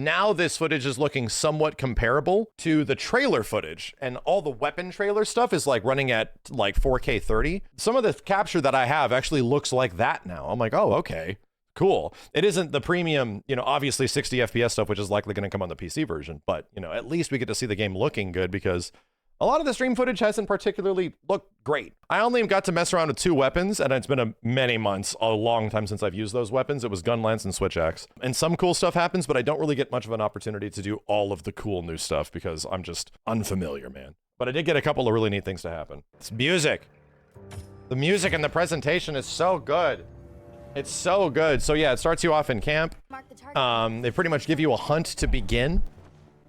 now this footage is looking somewhat comparable to the trailer footage, and all the weapon trailer stuff is like running at like 4K 30. Some of the capture that I have actually looks like that now. I'm like, oh, okay, cool. It isn't the premium, you know, obviously 60 FPS stuff, which is likely going to come on the PC version, but you know, at least we get to see the game looking good, because a lot of the stream footage hasn't particularly looked great. I only got to mess around with 2 weapons, and it's been many months, a long time since I've used those weapons. It was gun lance and switch axe. And some cool stuff happens, but I don't really get much of an opportunity to do all of the cool new stuff because I'm just unfamiliar, man. But I did get a couple of really neat things to happen. It's music. The music and the presentation is so good. It's so good. So yeah, it starts you off in camp. They pretty much give you a hunt to begin.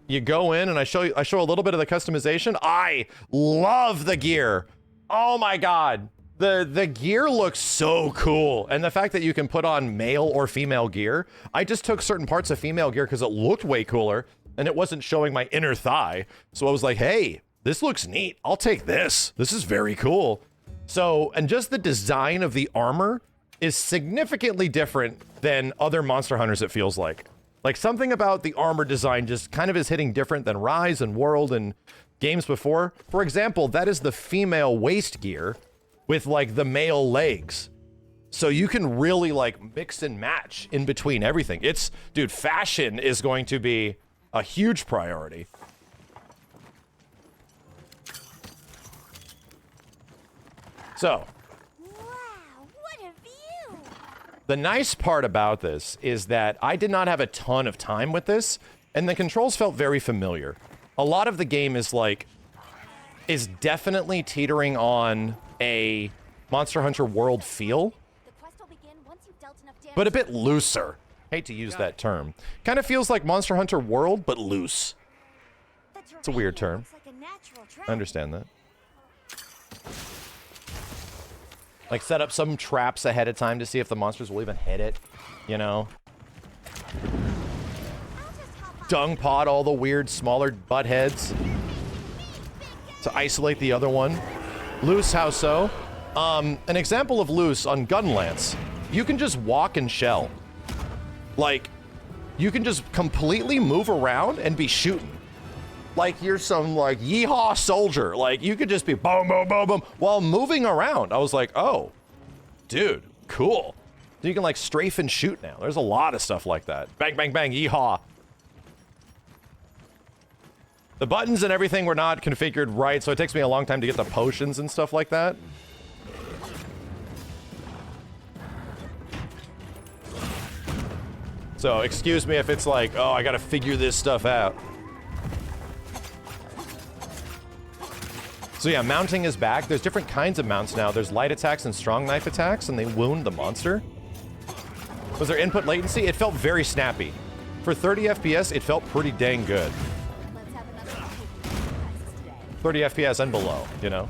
You go in and I show a little bit of the customization. I love the gear. Oh my God. The gear looks so cool. And the fact that you can put on male or female gear. I just took certain parts of female gear because it looked way cooler and it wasn't showing my inner thigh. So I was like, hey, this looks neat. I'll take this. This is very cool. So, and just the design of the armor is significantly different than other Monster Hunters, it feels like. Like something about the armor design just kind of is hitting different than Rise and World and games before. For example, that is the female waist gear with like the male legs. So you can really like mix and match in between everything. It's, dude, fashion is going to be a huge priority. So. The nice part about this is that I did not have a ton of time with this, and the controls felt very familiar. A lot of the game is definitely teetering on a Monster Hunter World feel, but a bit looser. Hate to use that term. Kind of feels like Monster Hunter World, but loose. It's a weird term. I understand that. Like, set up some traps ahead of time to see if the monsters will even hit it, you know? Dung pod all the weird, smaller butt heads to isolate the other one. Loose, how so? An example of loose on gun lance. You can just walk and shell. Like, you can just completely move around and be shooting. Like you're some like yeehaw soldier. Like you could just be boom, boom, boom, boom while moving around. I was like, oh, dude, cool. So you can like strafe and shoot now. There's a lot of stuff like that. Bang, bang, bang, yeehaw. The buttons and everything were not configured right, so it takes me a long time to get the potions and stuff like that. So excuse me if it's like, oh, I gotta figure this stuff out. So yeah, mounting is back. There's different kinds of mounts now. There's light attacks and strong knife attacks, and they wound the monster. Was there input latency? It felt very snappy. For 30 FPS, it felt pretty dang good. 30 FPS and below, you know?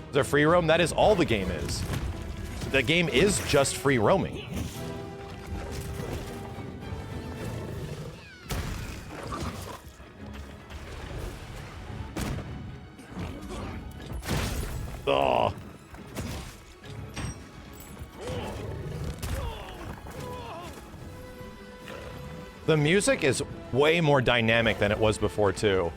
Is there free roam? That is all the game is. The game is just free roaming. Oh. The music is way more dynamic than it was before, too.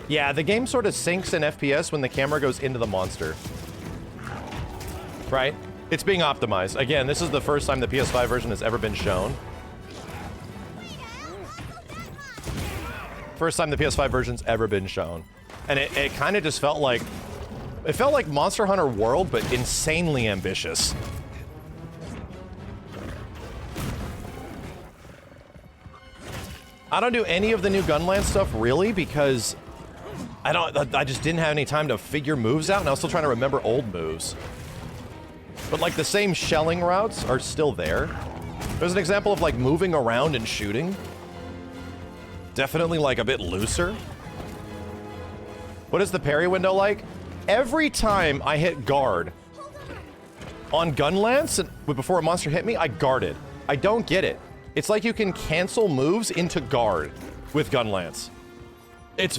Yeah, the game sort of sinks in FPS when the camera goes into the monster. Right? It's being optimized. Again, this is the first time the PS5 version has ever been shown. First time the PS5 version's ever been shown. And it kind of just felt like... It felt like Monster Hunter World, but insanely ambitious. I don't do any of the new Gunland stuff, really, because... I just didn't have any time to figure moves out, and I was still trying to remember old moves. But, like, the same shelling routes are still there. There's an example of, like, moving around and shooting. Definitely, like, a bit looser. What is the parry window like? Every time I hit guard on gun lance, and before a monster hit me, I guarded. I don't get it. It's like you can cancel moves into guard with gun lance. It's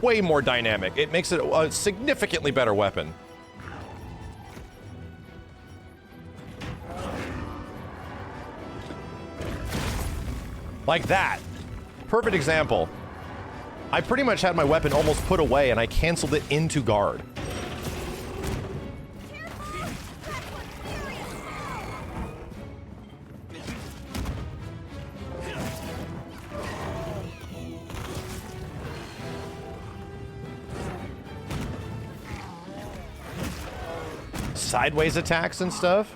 way more dynamic. It makes it a significantly better weapon. Like that. Perfect example. I pretty much had my weapon almost put away and I canceled it into guard. Sideways attacks and stuff.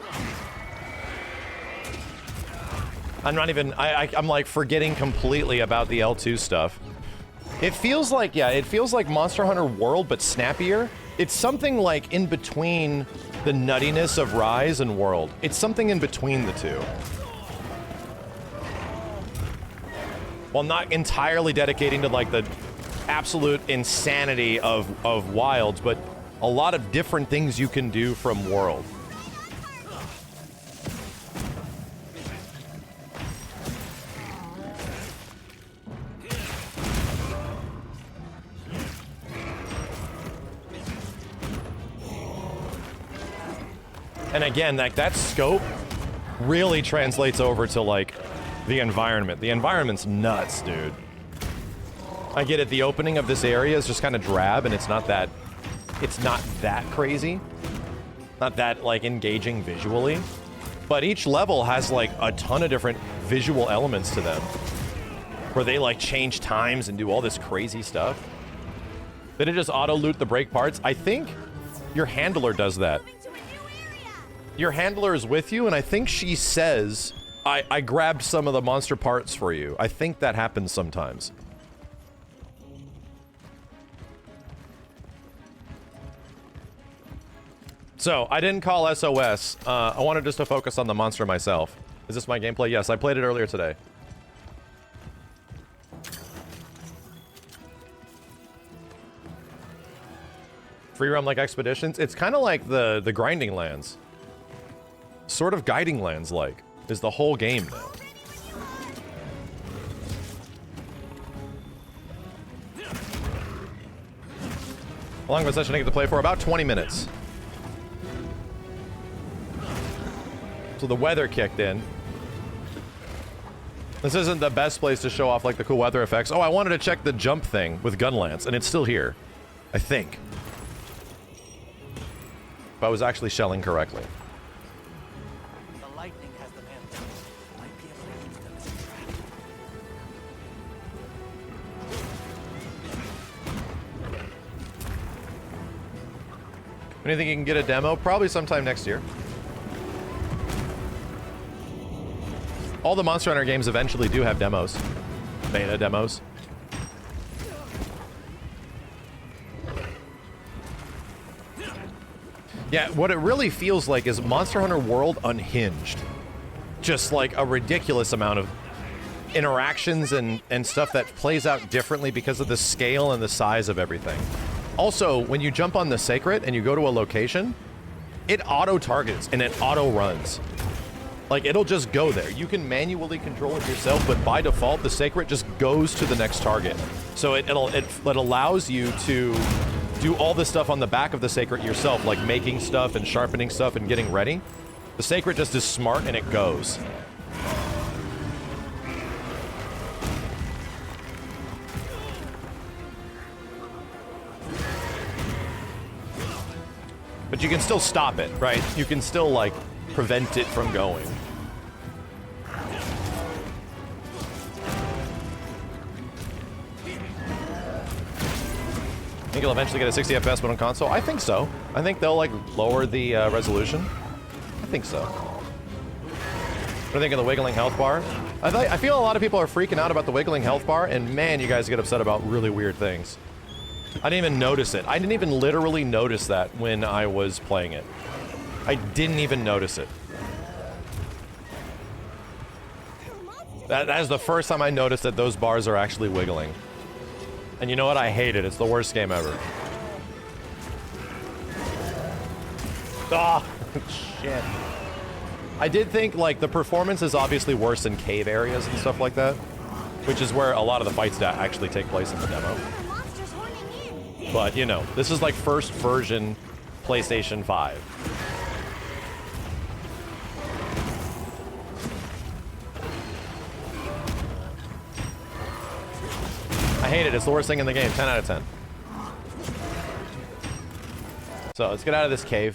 I'm not even, I'm like forgetting completely about the L2 stuff. It feels like, yeah, it feels like Monster Hunter World, but snappier. It's something like in between the nuttiness of Rise and World. It's something in between the two. While not entirely dedicating to like the absolute insanity of Wilds, but a lot of different things you can do from World. And again, like that scope really translates over to like the environment. The environment's nuts, dude. I get it, the opening of this area is just kind of drab and it's not that crazy. Not that like engaging visually. But each level has like a ton of different visual elements to them. Where they like change times and do all this crazy stuff. Did it just auto loot the break parts? I think your handler does that. Your handler is with you, and I think she says, I grabbed some of the monster parts for you. I think that happens sometimes. So, I didn't call SOS. I wanted just to focus on the monster myself. Is this my gameplay? Yes, I played it earlier today. Free roam like expeditions? It's kind of like the grinding lands. Sort of guiding lands like is the whole game now. How long of a session I get to play for? About 20 minutes. So the weather kicked in. This isn't the best place to show off like the cool weather effects. Oh, I wanted to check the jump thing with Gunlance, and it's still here. I think. If I was actually shelling correctly. When do you think you can get a demo? Probably sometime next year. All the Monster Hunter games eventually do have demos. Beta demos. Yeah, what it really feels like is Monster Hunter World unhinged. Just like a ridiculous amount of interactions and stuff that plays out differently because of the scale and the size of everything. Also, when you jump on the Sacred and you go to a location, it auto-targets and it auto-runs. Like, it'll just go there. You can manually control it yourself, but by default, the Sacred just goes to the next target. So it allows you to do all the stuff on the back of the Sacred yourself, like making stuff and sharpening stuff and getting ready. The Sacred just is smart and it goes. But you can still stop it, right? You can still, like, prevent it from going. Think you'll eventually get a 60 FPS but on console? I think so. I think they'll, like, lower the resolution. I think so. What do you think of the wiggling health bar? I feel a lot of people are freaking out about the wiggling health bar, and man, you guys get upset about really weird things. I didn't even notice it. I didn't even literally notice that when I was playing it. I didn't even notice it. That is the first time I noticed that those bars are actually wiggling. And you know what? I hate it. It's the worst game ever. Ah, shit. I did think, like, the performance is obviously worse in cave areas and stuff like that, which is where a lot of the fights actually take place in the demo. But, you know, this is like first version PlayStation 5. hate it. It's the worst thing in the game. 10 out of 10. So let's get out of this cave.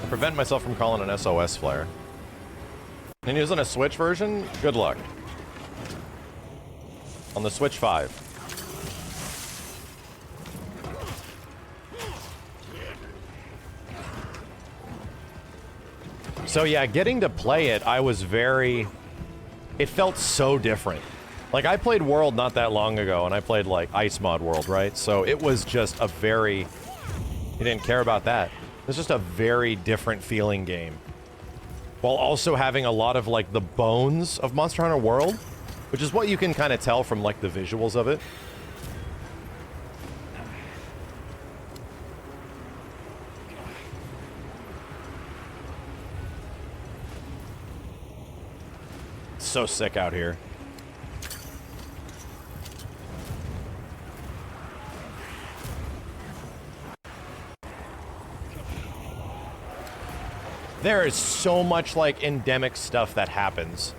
I'll prevent myself from calling an SOS flare. And using a Switch version, good luck. On the Switch 5. So yeah, getting to play it, I was very... It felt so different. Like, I played World not that long ago, and I played, like, Ice Mod World, right? So it was just a very... You didn't care about that. It was just a very different feeling game. While also having a lot of, like, the bones of Monster Hunter World, which is what you can kind of tell from, like, the visuals of it. So sick out here. There is so much like endemic stuff that happens.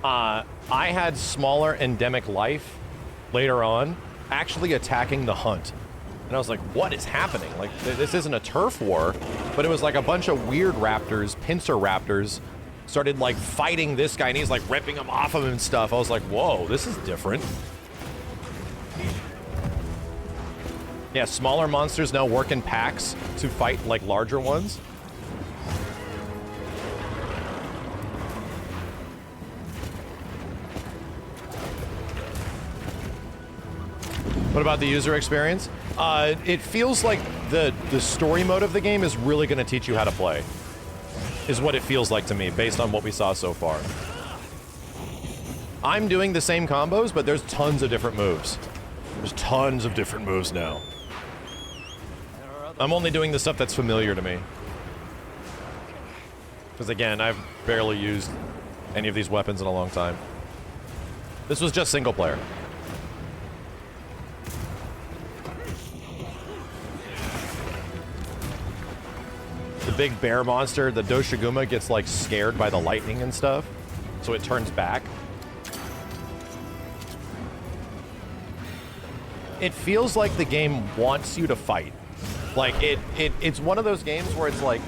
I had smaller endemic life later on actually attacking the hunt. And I was like, what is happening? Like, this isn't a turf war, but it was like a bunch of weird raptors, pincer raptors, started like fighting this guy and he's like ripping him off of him and stuff. I was like, whoa, this is different. Yeah, smaller monsters now work in packs to fight like larger ones. What about the user experience? It feels like the story mode of the game is really going to teach you how to play. Is what it feels like to me, based on what we saw so far. I'm doing the same combos, but there's tons of different moves. There's tons of different moves now. I'm only doing the stuff that's familiar to me. Because again, I've barely used any of these weapons in a long time. This was just single player. The big bear monster, the Doshiguma, gets like scared by the lightning and stuff, so it turns back. It feels like the game wants you to fight. Like it's one of those games where it's like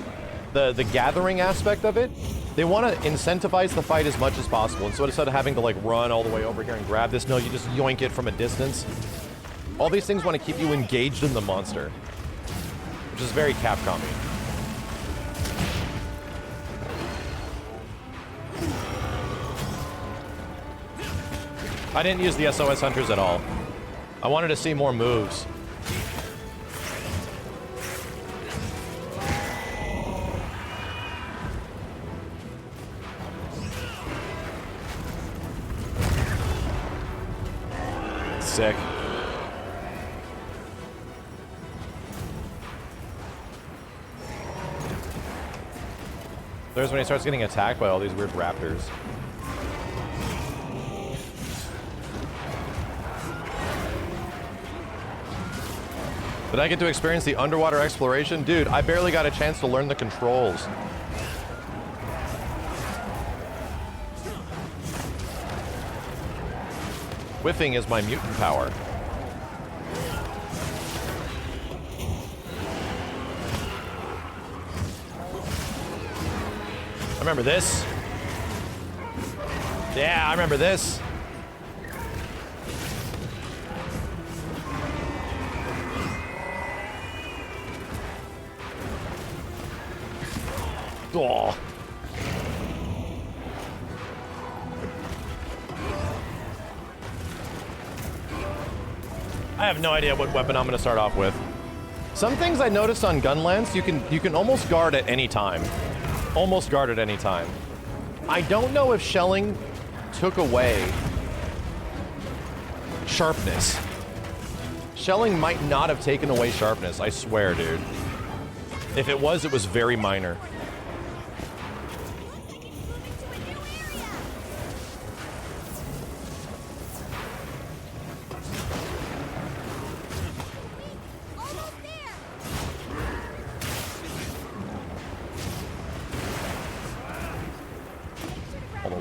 the gathering aspect of it. They want to incentivize the fight as much as possible. And so instead of having to like run all the way over here and grab this, no, you just yoink it from a distance. All these things want to keep you engaged in the monster, which is very Capcom-y. I didn't use the SOS Hunters at all. I wanted to see more moves. Sick. There's when he starts getting attacked by all these weird raptors. Did I get to experience the underwater exploration? Dude, I barely got a chance to learn the controls. Whiffing is my mutant power. I remember this. Yeah, I remember this. Oh. I have no idea what weapon I'm going to start off with. Some things I noticed on Gunlance, you can almost guard at any time. Almost guard at any time. I don't know if shelling took away sharpness. Shelling might not have taken away sharpness, I swear, dude. If it was very minor.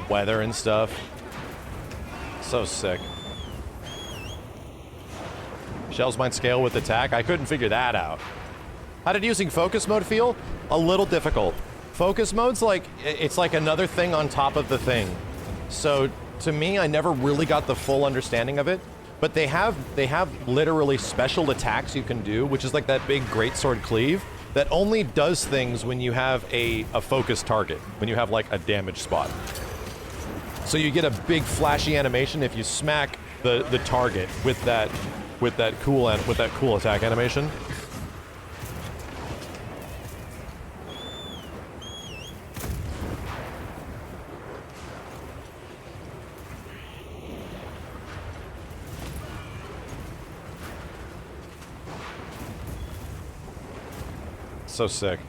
Weather and stuff. So sick. Shells might scale with attack. I couldn't figure that out. How did using focus mode feel? A little difficult. Focus mode's like, it's like another thing on top of the thing. So to me, I never really got the full understanding of it. But they have literally special attacks you can do, which is like that big greatsword cleave that only does things when you have a focused target, when you have like a damage spot. So you get a big flashy animation if you smack the target with that cool attack animation. So sick.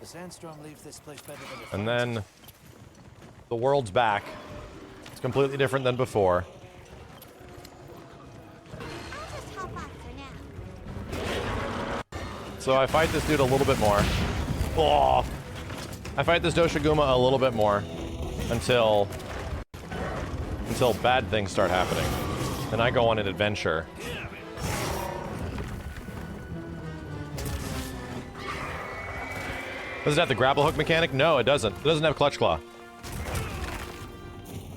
The sandstorm leaves this place better than it And then the world's back. It's completely different than before. So I fight this dude a little bit more. Oh! I fight this Doshiguma a little bit more until bad things start happening. Then I go on an adventure. Does it have the grapple hook mechanic? No, it doesn't. It doesn't have clutch claw.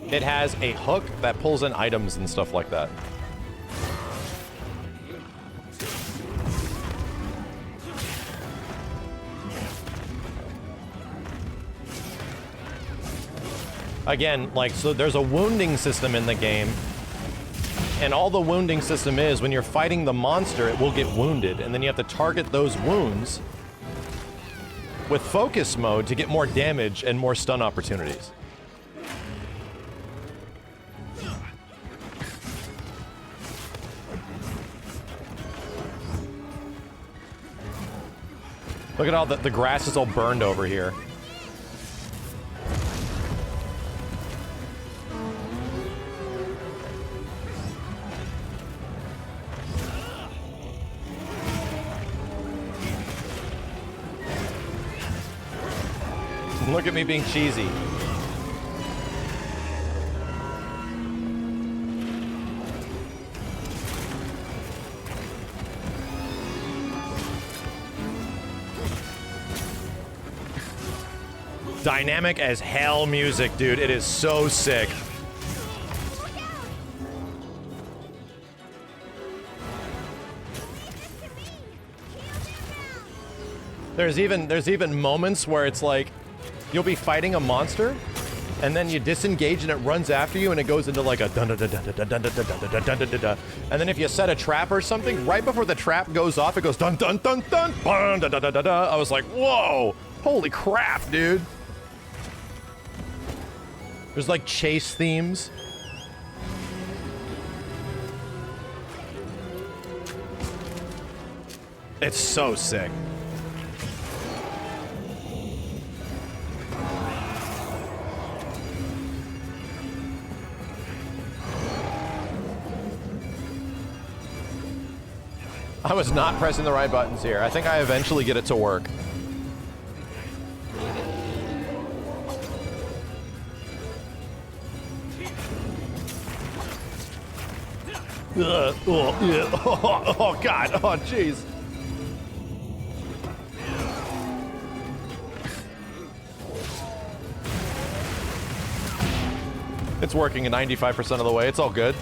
It has a hook that pulls in items and stuff like that. Again, like, so there's a wounding system in the game, and all the wounding system is, when you're fighting the monster, it will get wounded, and then you have to target those wounds with focus mode to get more damage and more stun opportunities. Look at all the grass is all burned over here. Look at me being cheesy. Dynamic as hell music, dude. It is so sick. There's even moments where it's like you'll be fighting a monster, and then you disengage and it runs after you, and it goes into like a dun dun dun dun dun dun dun dun dun dun dun dun dun. And then if you set a trap or something, right before the trap goes off, it goes dun dun dun dun dun dun dun dun dun dun. I was like, whoa, holy crap, dude. There's like chase themes. It's so sick. I was not pressing the right buttons here. I think I eventually get it to work. Oh, God. Oh, jeez. It's working at 95% of the way. It's all good.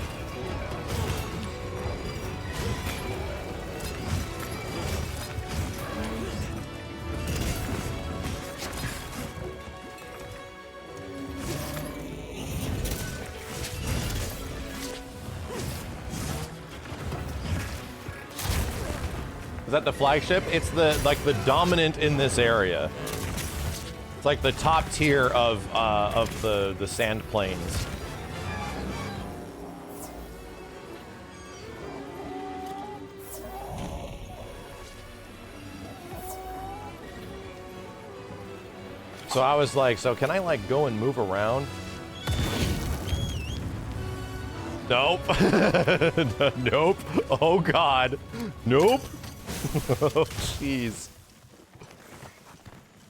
Is that the flagship? It's the dominant in this area. It's like the top tier of the sand plains. So I was like, so can I like go and move around? Nope. Nope. Oh, God. Nope. Oh, jeez.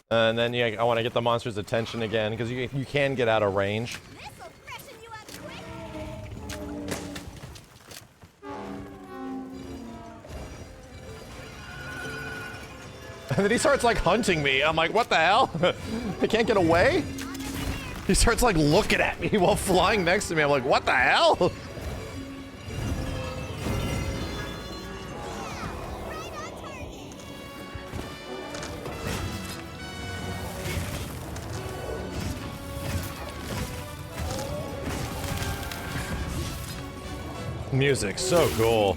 And then I want to get the monster's attention again, because you can get out of range. This'll freshen you up quick. And then he starts, like, hunting me. I'm like, what the hell? I can't get away? He starts, like, looking at me while flying next to me. I'm like, what the hell? Music, so cool.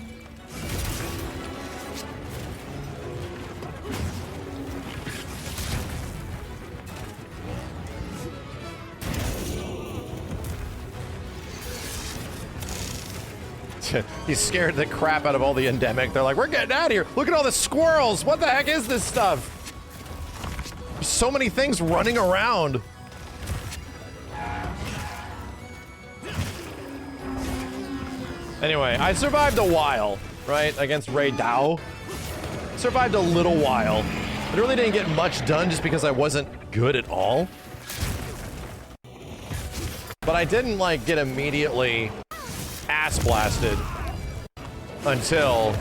He scared the crap out of all the endemic. They're like, we're getting out of here. Look at all the squirrels. What the heck is this stuff? There's so many things running around. Anyway, I survived a while, right, against Ray Dow. Survived a little while. I really didn't get much done just because I wasn't good at all. But I didn't, like, get immediately ass blasted until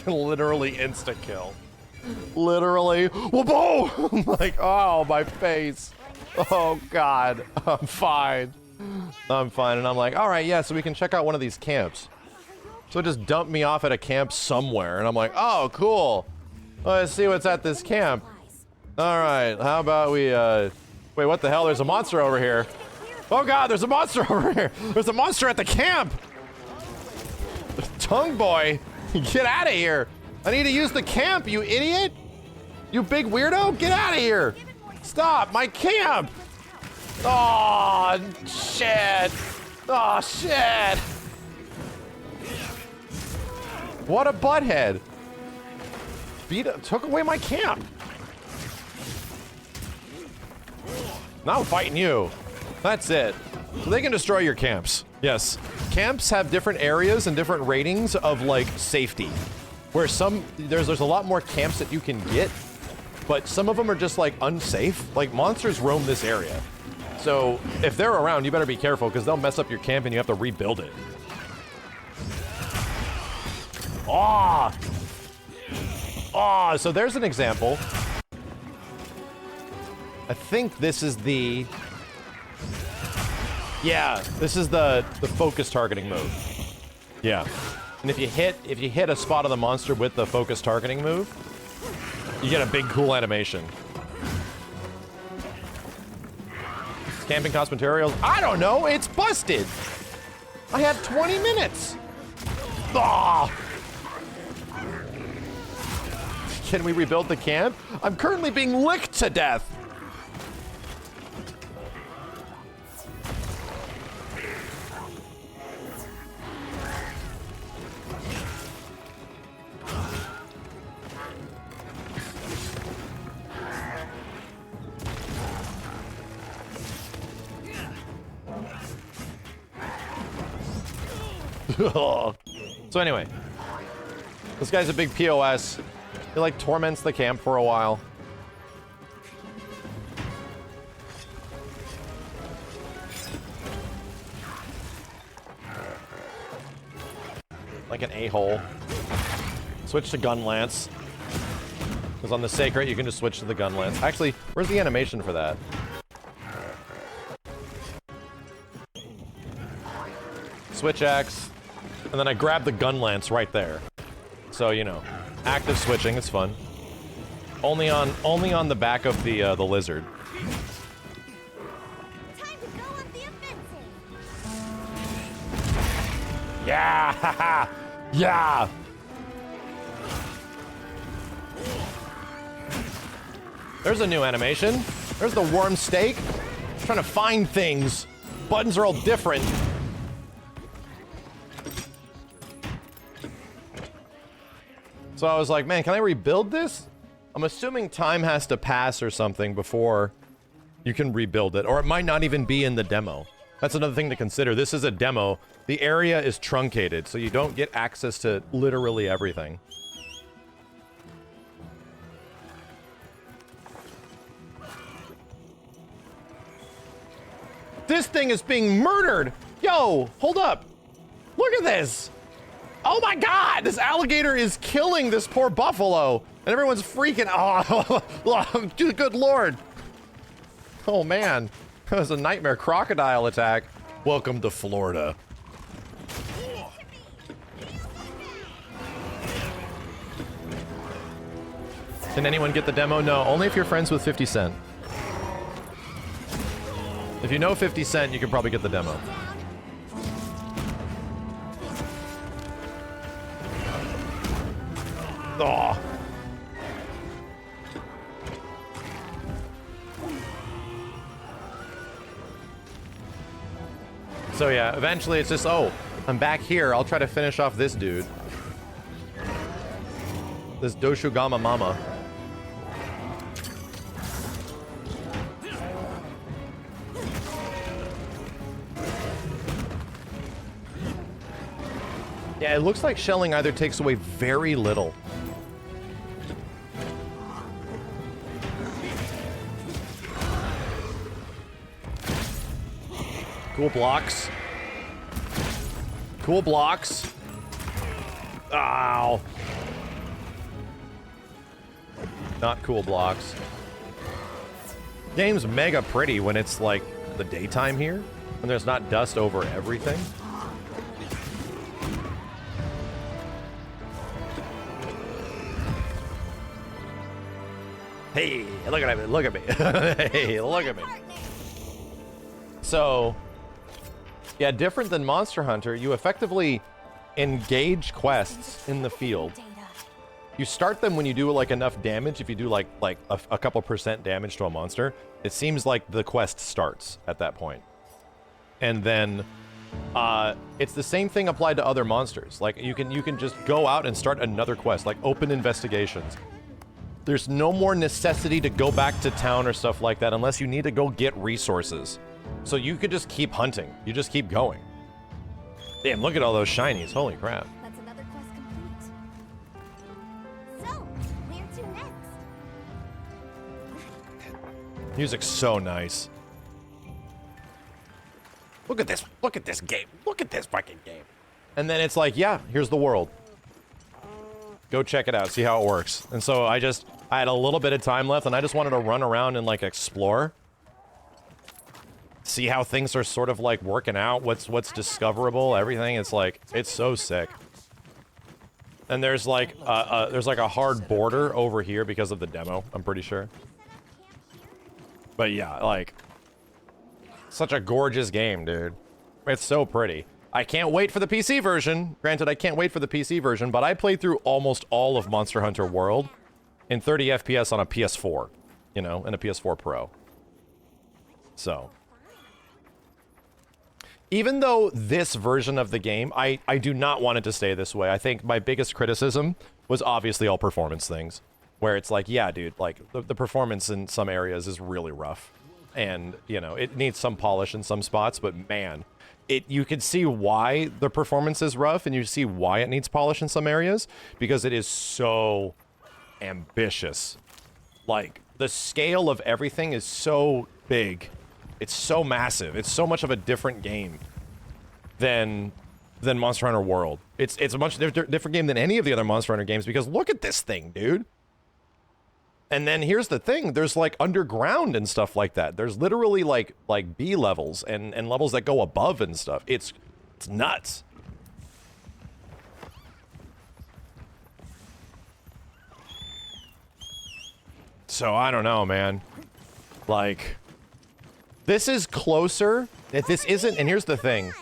literally insta kill. Literally. Whoa! I'm like, oh, my face. Oh, God. I'm fine. I'm fine. And I'm like, all right, yeah, so we can check out one of these camps. So it just dumped me off at a camp somewhere. And I'm like, oh, cool. Let's see what's at this camp. All right, how about we, wait, what the hell? There's a monster over here. Oh, God, there's a monster over here. There's a monster at the camp. Tongue boy, get out of here. I need to use the camp, you idiot. You big weirdo, get out of here. Stop, my camp. Oh, shit. Oh, shit. What a butthead. Took away my camp. Now I'm fighting you. That's it. So they can destroy your camps. Yes. Camps have different areas and different ratings of, like, safety. Where there's a lot more camps that you can get, but some of them are just, like, unsafe. Like, monsters roam this area. So if they're around, you better be careful, because they'll mess up your camp and you have to rebuild it. Ah! Ah, so there's an example. I think this is the... Yeah, this is the focus targeting move. Yeah. And if you hit a spot of the monster with the focus targeting move, you get a big cool animation. Camping cost materials? I don't know, it's busted! I had 20 minutes! Ah! Can we rebuild the camp? I'm currently being licked to death! So anyway, this guy's a big POS. He like torments the camp for a while. Like an a-hole. Switch to gun lance. Because on the sacred, you can just switch to the gun lance. Actually, where's the animation for that? Switch X. And then I grab the gun lance right there. So, you know, active switching, it's fun. Only on the back of the lizard. Time to go on the offensive. Yeah! Yeah! There's a new animation. There's the worm steak. Trying to find things. Buttons are all different. So I was like, man, can I rebuild this? I'm assuming time has to pass or something before You can rebuild it, or it might not even be in the demo. That's another thing to consider. This is a demo. The area is truncated, so you don't get access to literally everything. This thing is being murdered! Yo, hold up. Look at this. Oh my god, this alligator is killing this poor buffalo. And everyone's freaking, oh, good lord. Oh man, that was a nightmare crocodile attack. Welcome to Florida. Can anyone get the demo? No, only if you're friends with 50 Cent. If you know 50 Cent, you can probably get the demo. Oh. So yeah, eventually it's just, oh, I'm back here. I'll try to finish off this dude. This Doshugama Mama. Yeah, it looks like shelling either takes away very little. Cool blocks. Cool blocks. Ow. Not cool blocks. Game's mega pretty when it's like the daytime here, when there's not dust over everything. Hey, look at me, look at me. Hey, look at me. So, yeah, different than Monster Hunter, you effectively engage quests in the field. You start them when you do like enough damage. If you do like a couple % damage to a monster, it seems like the quest starts at that point. And then it's the same thing applied to other monsters. Like you can just go out and start another quest, like open investigations. There's no more necessity to go back to town or stuff like that unless you need to go get resources. So you could just keep hunting. You just keep going. Damn, look at all those shinies. Holy crap. That's another quest complete. So, where to next? Music's so nice. Look at this game. Look at this fucking game. And then it's like, yeah, here's the world. Go check it out, see how it works. And so I had a little bit of time left and I just wanted to run around and like explore. See how things are sort of like working out, what's discoverable, everything. It's like, it's so sick. And there's like a hard border over here because of the demo, I'm pretty sure. But yeah, like, such a gorgeous game, dude. It's so pretty. I can't wait for the PC version. Granted, I can't wait for the PC version, but I played through almost all of Monster Hunter World in 30 FPS on a PS4, you know, and a PS4 Pro. So, even though this version of the game, I do not want it to stay this way. I think my biggest criticism was obviously all performance things, where it's like, yeah, dude, like the performance in some areas is really rough. And, you know, it needs some polish in some spots, but man, you can see why the performance is rough and you see why it needs polish in some areas, because it is so ambitious. Like, the scale of everything is so big. It's so massive. It's so much of a different game than Monster Hunter World. It's a much different game than any of the other Monster Hunter games, because look at this thing, dude. And then here's the thing, there's like underground and stuff like that. There's literally like B levels and levels that go above and stuff. It's nuts. So I don't know, man. Like, this is closer. If this isn't, and here's the thing.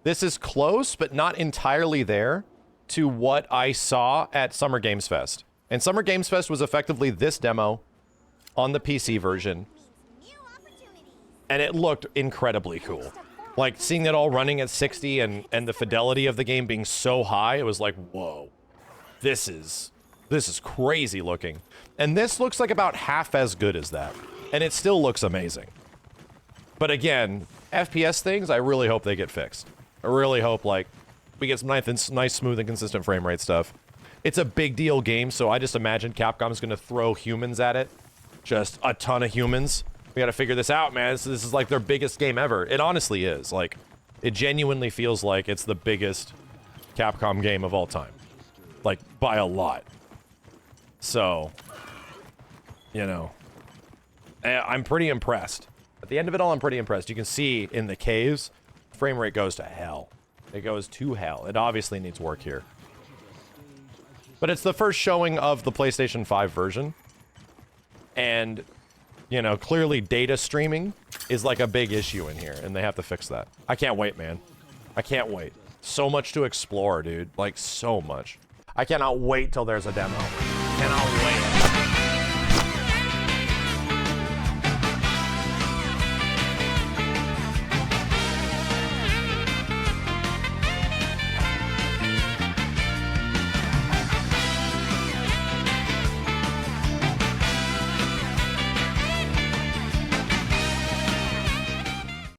This is close, but not entirely there to what I saw at Summer Games Fest. And Summer Games Fest was effectively this demo on the PC version. And it looked incredibly cool. Like, seeing it all running at 60 and the fidelity of the game being so high, it was like, whoa. This is crazy looking. And this looks like about half as good as that. and it still looks amazing. But again, FPS things, I really hope they get fixed. I really hope, like, we get some nice, smooth, and consistent frame rate stuff. It's a big deal game, so I just imagine Capcom's gonna throw humans at it. Just a ton of humans. We gotta figure this out, man. This is like their biggest game ever. It honestly is. Like, it genuinely feels like it's the biggest Capcom game of all time. Like, by a lot. So, you know, I'm pretty impressed. At the end of it all, I'm pretty impressed. You can see in the caves, frame rate goes to hell. It goes to hell. It obviously needs work here. But it's the first showing of the PlayStation 5 version. And, you know, clearly data streaming is like a big issue in here, and they have to fix that. I can't wait, man. I can't wait. So much to explore, dude. Like, so much. I cannot wait till there's a demo. Cannot wait.